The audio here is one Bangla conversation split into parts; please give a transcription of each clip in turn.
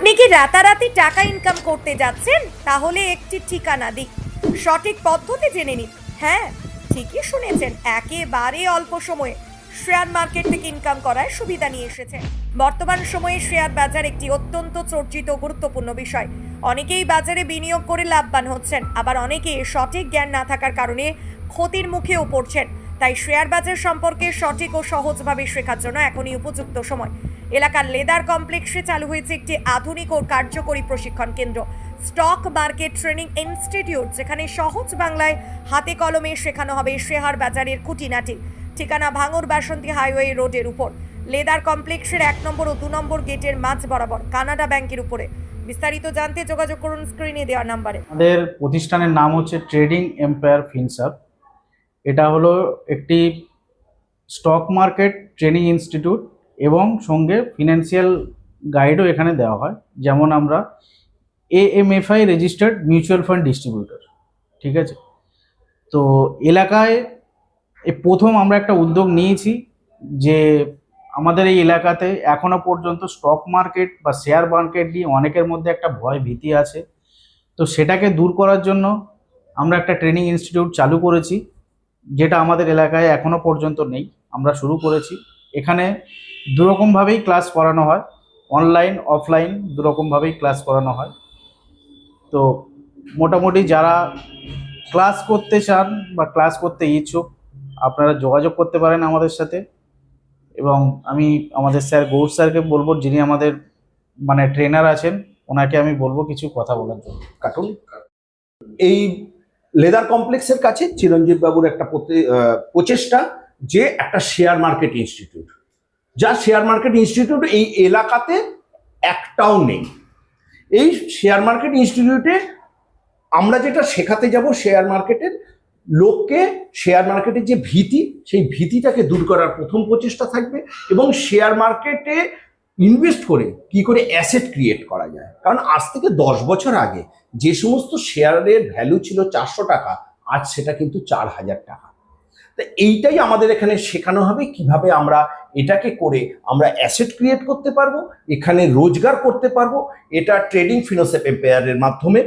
আপনি কি রাতারাতি টাকা ইনকাম করতে যাচ্ছেন? তাহলে একটি ঠিকানা দিই, সঠিক পদ্ধতি জেনে নিন। হ্যাঁ, ঠিকই শুনেছেন, একেবারে অল্প সময়ে শেয়ার মার্কেট থেকে ইনকাম করার সুবিধা নিয়ে এসেছে। বর্তমান সময়ে শেয়ার বাজার একটি অত্যন্ত চর্চিত গুরুত্বপূর্ণ বিষয়। অনেকেই বাজারে বিনিয়োগ করে লাভবান হচ্ছেন, আবার অনেকে সঠিক জ্ঞান না থাকার কারণে ক্ষতির মুখেও পড়ছেন। তাই শেয়ার বাজার সম্পর্কে সঠিক ও সহজভাবে শেখার জন্য এখনই উপযুক্ত সময়। এলাকার লেদার কমপ্লেক্সে চালু হয়েছে একটি আধুনিক ও কার্যকরী প্রশিক্ষণ কেন্দ্র, স্টক মার্কেট ট্রেনিং ইনস্টিটিউট, যেখানে সহজ বাংলায় হাতে কলমে শেখানো হবে শেয়ার বাজারের খুঁটিনাটি। ঠিকানা ভাঙড় বাসন্তী হাইওয়ে রোডের উপর, লেদার কমপ্লেক্সের 1 নম্বর ও 2 নম্বর গেটের মাঝ বরাবর, কানাডা ব্যাংকের উপরে। বিস্তারিত জানতে যোগাযোগ করুন স্ক্রিনে দেওয়া নাম্বারে। আমাদের প্রতিষ্ঠানের নাম হচ্ছে ট্রেডিং এম্পায়ার ফিনসার্ভ। এটা হলো একটি স্টক মার্কেট ট্রেনিং ইনস্টিটিউট এবং সঙ্গে ফিনান্সিয়াল গাইডও এখানে দেওয়া হয়। যেমন আমরা AMFI registered mutual fund distributor, ঠিক আছে। তো এলাকায় প্রথম আমরা একটা উদ্যোগ নিয়েছি যে আমাদের এই এলাকাতে এখনো পর্যন্ত স্টক মার্কেট বা শেয়ার মার্কেট নিয়ে অনেকের মধ্যে একটা ভয় ভীতি আছে। তো সেটাকে দূর করার জন্য আমরা একটা ট্রেনিং ইনস্টিটিউট চালু করেছি, যেটা আমাদের এলাকায় এখনো পর্যন্ত নেই। আমরা শুরু করেছি। এখানে দুরকমভাবেই ক্লাস করানো হয়, অনলাইন অফলাইন দুরকমভাবেই ক্লাস করানো হয়। তো মোটামুটি যারা ক্লাস করতে চান বা ক্লাস করতে ইচ্ছুক, আপনারা যোগাযোগ করতে পারেন আমাদের সাথে। এবং আমি আমাদের স্যার গৌর স্যারকে বলবো, যিনি আমাদের ট্রেনার আছেন, ওনাকে আমি বলবো কিছু কথা বলার জন্য। কাটুন। এই লেদার কমপ্লেক্সের কাছে চিরঞ্জীব বাবুর একটা প্রচেষ্টা যে একটা শেয়ার মার্কেট ইনস্টিটিউট, যা শেয়ার মার্কেট ইনস্টিটিউট এই এলাকাতে একটাও নেই। এই শেয়ার মার্কেট ইনস্টিটিউটে আমরা যেটা শেখাতে যাব, শেয়ার মার্কেটের লোককে শেয়ার মার্কেটের যে ভীতি, সেই ভীতিটাকে দূর করার প্রথম প্রচেষ্টা থাকবে। এবং শেয়ার মার্কেটে ইনভেস্ট করে কি করে অ্যাসেট ক্রিয়েট করা যায়। কারণ আজ থেকে 10 বছর আগে যে সমস্ত শেয়ারের ভ্যালু ছিল 400 টাকা, আজ সেটা কিন্তু 4000 টাকা। তো এইটাই আমাদের এখানে শেখানো হবে, কিভাবে আমরা এটাকে করে আমরা অ্যাসেট ক্রিয়েট করতে পারবো, এখানে রোজগার করতে পারবো। এটা ট্রেডিং ফিনোসেপ এম্পায়ারের মাধ্যমে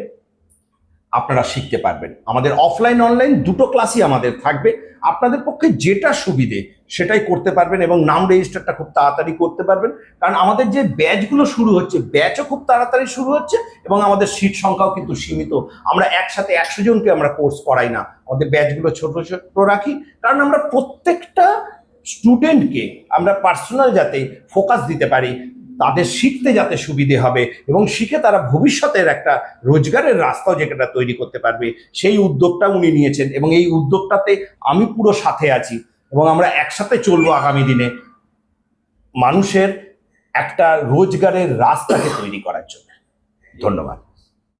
আপনারা শিখতে পারবেন। আমাদের অফলাইন অনলাইন দুটো ক্লাসই আমাদের থাকবে। আপনাদের পক্ষে যেটা সুবিধে সেটাই করতে পারবেন এবং নাম রেজিস্টারটা খুব তাড়াতাড়ি করতে পারবেন। কারণ আমাদের যে ব্যাচগুলো শুরু হচ্ছে, ব্যাচও খুব তাড়াতাড়ি শুরু হচ্ছে এবং আমাদের সিট সংখ্যাও কিন্তু সীমিত। আমরা একসাথে 100 জনকে আমরা কোর্স করাই না, আমাদের ব্যাচগুলো ছোট ছোট রাখি। কারণ আমরা প্রত্যেকটা স্টুডেন্টকে আমরা পার্সোনাল যাতে ফোকাস দিতে পারি, তাদের শিখতে যাতে সুবিধে হবে এবং শিখে তারা ভবিষ্যতের একটা রোজগারের রাস্তাও যেটা তৈরি করতে পারবে, সেই উদ্যোগটা উনি নিয়েছেন। এবং এই উদ্যোগটাতে আমি পুরো সাথে আছি এবং আমরা একসাথে চলবো আগামী দিনে মানুষের একটা রোজগারের রাস্তাকে তৈরি করার জন্য। ধন্যবাদ।